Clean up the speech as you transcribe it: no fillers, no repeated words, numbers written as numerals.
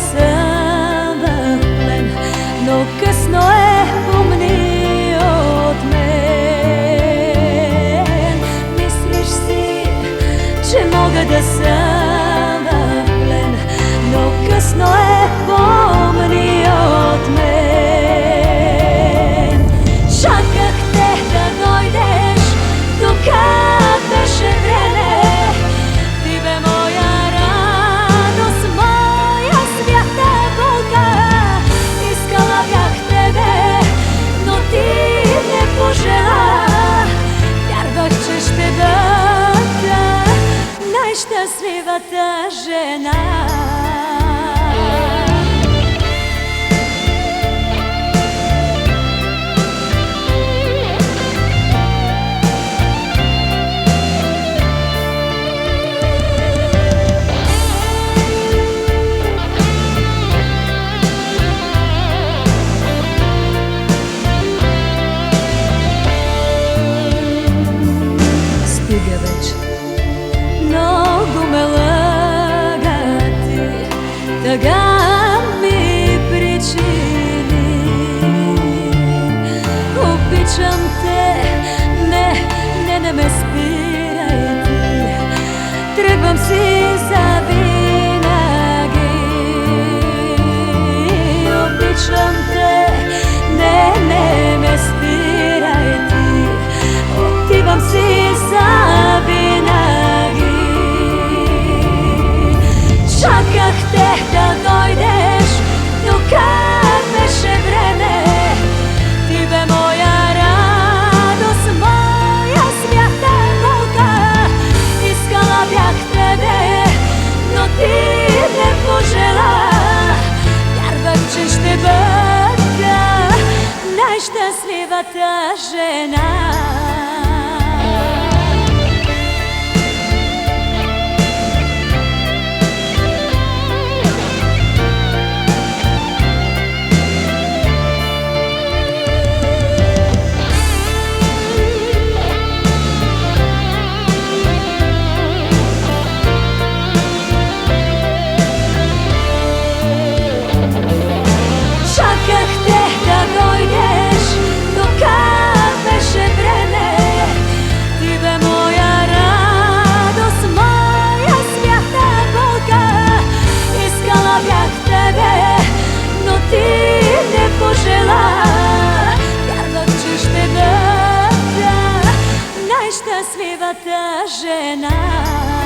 sam v plen, no късно е, помни от мен. Мислиш си, че мога да съм в плен, но късно е, помни от мен. Чаках те да дойдеш, докато беше време. Ти бе моя радост, моя свята болка. Искала бях тебе, но ти не пожела. Вярвах, че ще бъда най-щастливата жена. Стига вече, много ме лъга ти, тъга ми причини. Обичам те, не ме спирай ти, тръгвам си завинаги. Обичам те, не ме спирай ти, отивам си завинаги. Чаках те да дойдеш, докато беше време. Ти бе моя радост, моя свята болка. Искала бях тебе, но ти не пожела. Вярвах, че ще бъда най-щастливата жена. Щастливата жена.